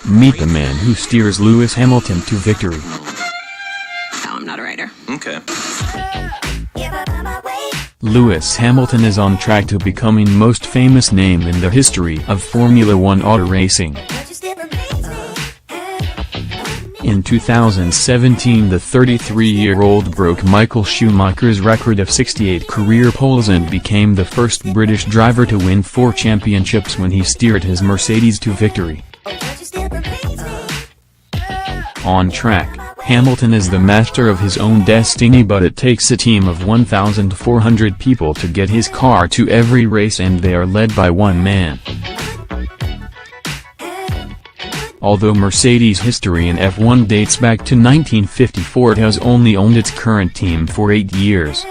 Meet the man who steers Lewis Hamilton to victory. No, I'm not a writer. Okay. Lewis Hamilton is on track to becoming most famous name in the history of Formula One auto racing. In 2017, the 33-year-old broke Michael Schumacher's record of 68 career poles and became the first British driver to win 4 championships when he steered his Mercedes to victory. On track, Hamilton is the master of his own destiny, but it takes a team of 1,400 people to get his car to every race, and they are led by one man. Although Mercedes' history in F1 dates back to 1954, it has only owned its current team for 8 years.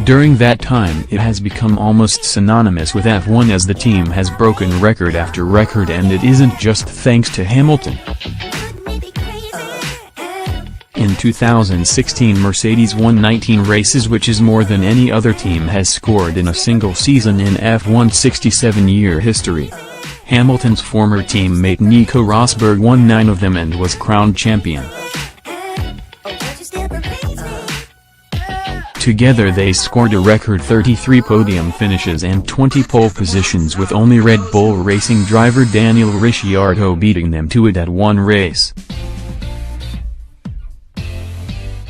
During that time, it has become almost synonymous with F1 as the team has broken record after record, and it isn't just thanks to Hamilton. In 2016, Mercedes won 19 races, which is more than any other team has scored in a single season in F1's 67-year history. Hamilton's former teammate Nico Rosberg won 9 of them and was crowned champion. Together they scored a record 33 podium finishes and 20 pole positions, with only Red Bull Racing driver Daniel Ricciardo beating them to it at one race.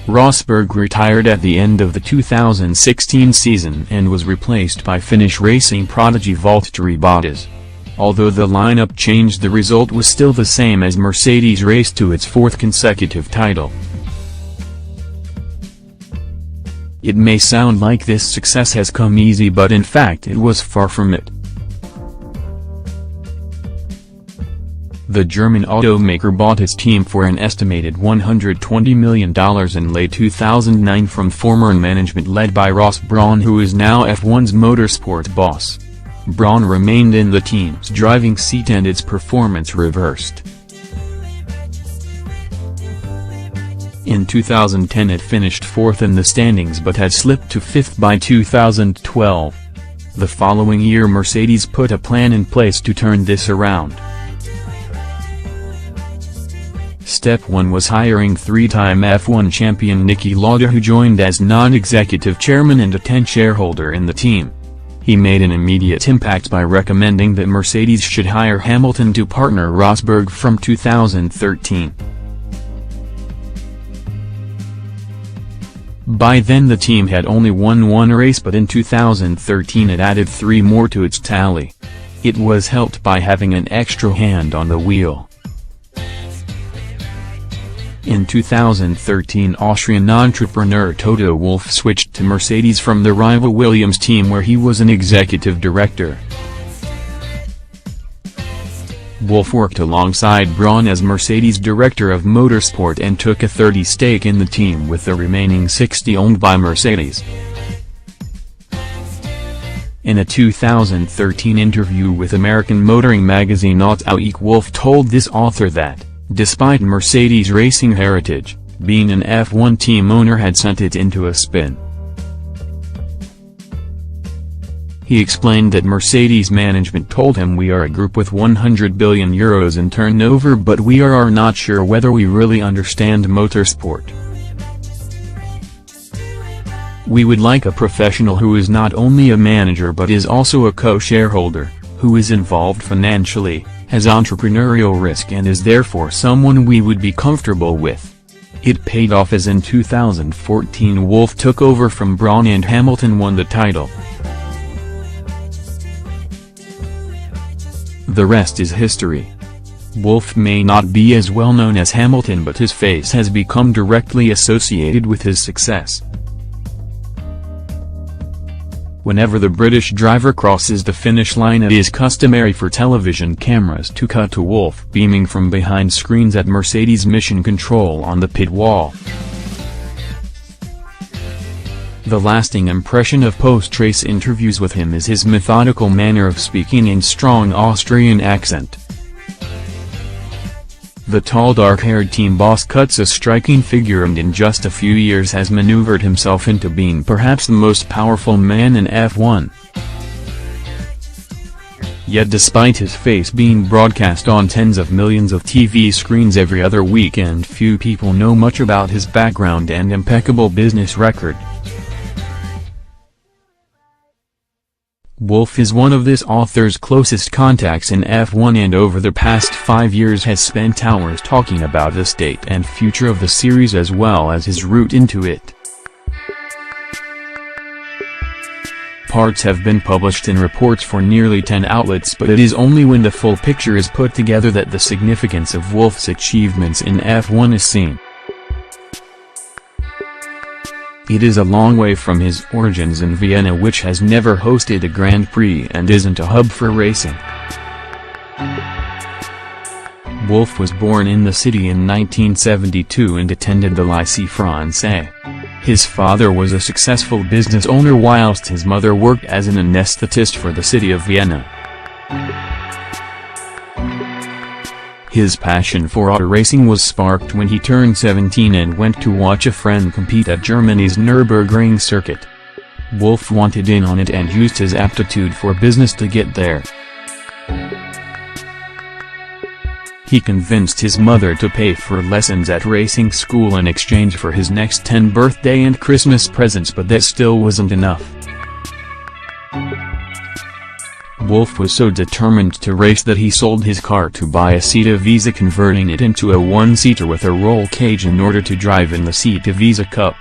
Rosberg retired at the end of the 2016 season and was replaced by Finnish racing prodigy Valtteri Bottas. Although the lineup changed, the result was still the same as Mercedes raced to its 4th consecutive title. It may sound like this success has come easy, but in fact it was far from it. The German automaker bought its team for an estimated $120 million in late 2009 from former management led by Ross Brawn, who is now F1's motorsport boss. Brawn remained in the team's driving seat and its performance reversed. In 2010 it finished 4th in the standings but had slipped to 5th by 2012. The following year Mercedes put a plan in place to turn this around. Step 1 was hiring 3-time F1 champion Niki Lauda, who joined as non-executive chairman and a 10% shareholder in the team. He made an immediate impact by recommending that Mercedes should hire Hamilton to partner Rosberg from 2013. By then the team had only won 1 race, but in 2013 it added 3 more to its tally. It was helped by having an extra hand on the wheel. In 2013, Austrian entrepreneur Toto Wolff switched to Mercedes from the rival Williams team, where he was an executive director. Wolff worked alongside Brawn as Mercedes director of motorsport and took a 30% stake in the team, with the remaining 60% owned by Mercedes. In a 2013 interview with American motoring magazine Auto Week, Wolff told this author that, despite Mercedes' racing heritage, being an F1 team owner had sent it into a spin. He explained that Mercedes management told him, "We are a group with €100 billion in turnover, but we are not sure whether we really understand motorsport. We would like a professional who is not only a manager but is also a co-shareholder, who is involved financially, has entrepreneurial risk, and is therefore someone we would be comfortable with." It paid off, as in 2014 Wolff took over from Brawn and Hamilton won the title. The rest is history. Wolff may not be as well known as Hamilton, but his face has become directly associated with his success. Whenever the British driver crosses the finish line, it is customary for television cameras to cut to Wolff beaming from behind screens at Mercedes Mission Control on the pit wall. The lasting impression of post-race interviews with him is his methodical manner of speaking and strong Austrian accent. The tall dark-haired team boss cuts a striking figure and in just a few years has maneuvered himself into being perhaps the most powerful man in F1. Yet despite his face being broadcast on tens of millions of TV screens every other weekend, few people know much about his background and impeccable business record. Wolff is one of this author's closest contacts in F1 and over the past 5 years has spent hours talking about the state and future of the series as well as his route into it. Parts have been published in reports for nearly 10 outlets, but it is only when the full picture is put together that the significance of Wolff's achievements in F1 is seen. It is a long way from his origins in Vienna, which has never hosted a Grand Prix and isn't a hub for racing. Wolff was born in the city in 1972 and attended the Lycée Français. His father was a successful business owner whilst his mother worked as an anesthetist for the city of Vienna. His passion for auto racing was sparked when he turned 17 and went to watch a friend compete at Germany's Nürburgring circuit. Wolff wanted in on it and used his aptitude for business to get there. He convinced his mother to pay for lessons at racing school in exchange for his next 10 birthday and Christmas presents, but that still wasn't enough. Wolff was so determined to race that he sold his car to buy a Cita Visa, converting it into a one-seater with a roll cage in order to drive in the Cita Visa Cup.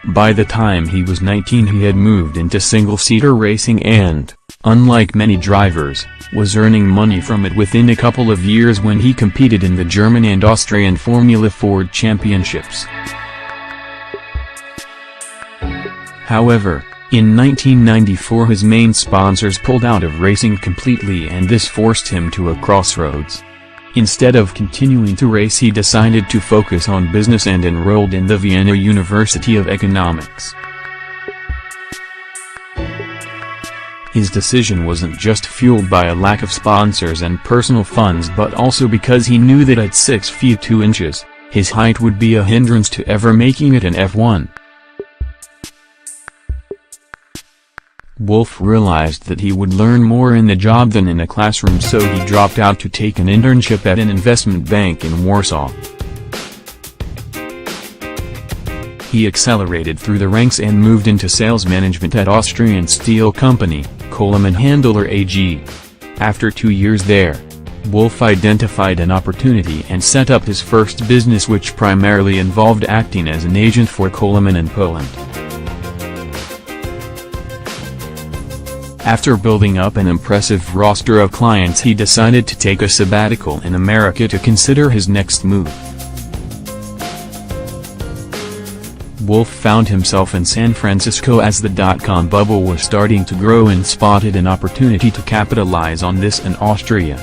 By the time he was 19 he had moved into single-seater racing and, unlike many drivers, was earning money from it within a couple of years when he competed in the German and Austrian Formula Ford championships. However, in 1994 his main sponsors pulled out of racing completely and this forced him to a crossroads. Instead of continuing to race he decided to focus on business and enrolled in the Vienna University of Economics. His decision wasn't just fueled by a lack of sponsors and personal funds but also because he knew that at 6 feet 2 inches, his height would be a hindrance to ever making it in F1. Wolff realized that he would learn more in the job than in a classroom, so he dropped out to take an internship at an investment bank in Warsaw. He accelerated through the ranks and moved into sales management at Austrian steel company, Coleman Handler AG. After 2 years there, Wolff identified an opportunity and set up his first business, which primarily involved acting as an agent for Coleman in Poland. After building up an impressive roster of clients he decided to take a sabbatical in America to consider his next move. Wolff found himself in San Francisco as the dot-com bubble was starting to grow and spotted an opportunity to capitalize on this in Austria.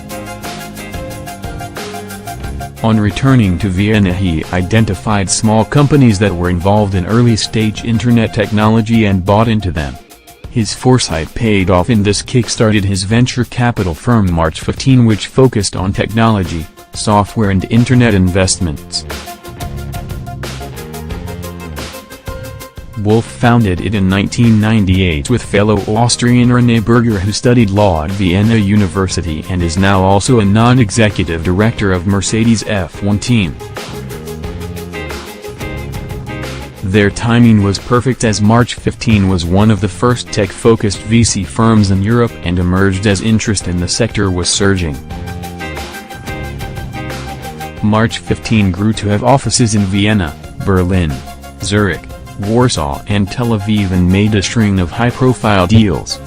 On returning to Vienna he identified small companies that were involved in early-stage internet technology and bought into them. His foresight paid off, and this kick-started his venture capital firm March 15, which focused on technology, software and internet investments. Wolff founded it in 1998 with fellow Austrian René Berger, who studied law at Vienna University and is now also a non-executive director of Mercedes F1 team. Their timing was perfect as March 15 was one of the first tech-focused VC firms in Europe and emerged as interest in the sector was surging. March 15 grew to have offices in Vienna, Berlin, Zurich, Warsaw and Tel Aviv and made a string of high-profile deals.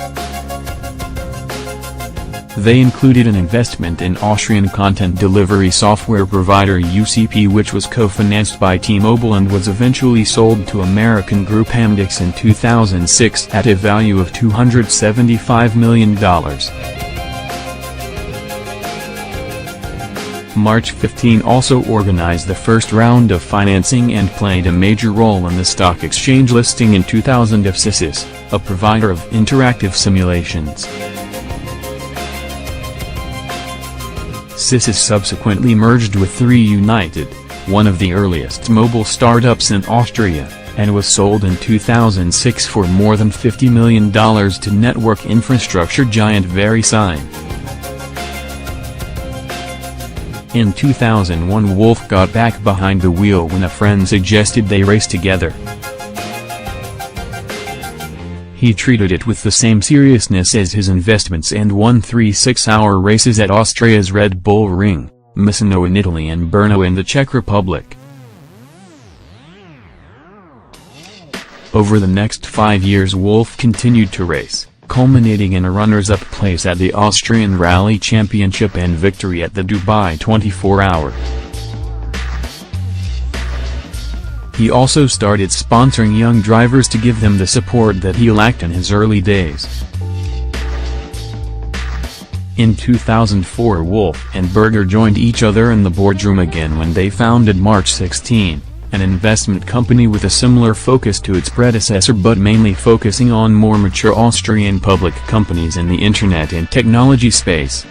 They included an investment in Austrian content delivery software provider UCP, which was co-financed by T-Mobile and was eventually sold to American group Amdocs in 2006 at a value of $275 million. March 15 also organized the first round of financing and played a major role in the stock exchange listing in 2000 of Sysys, a provider of interactive simulations. Sysys subsequently merged with 3 United, one of the earliest mobile startups in Austria, and was sold in 2006 for more than $50 million to network infrastructure giant VeriSign. In 2001, Wolff got back behind the wheel when a friend suggested they race together. He treated it with the same seriousness as his investments and won 3 6-hour races at Austria's Red Bull Ring, Misano in Italy and Brno in the Czech Republic. Over the next 5 years, Wolff continued to race, culminating in a runners-up place at the Austrian Rally Championship and victory at the Dubai 24-hour. He also started sponsoring young drivers to give them the support that he lacked in his early days. In 2004, Wolff and Berger joined each other in the boardroom again when they founded March 16, an investment company with a similar focus to its predecessor but mainly focusing on more mature Austrian public companies in the internet and technology space.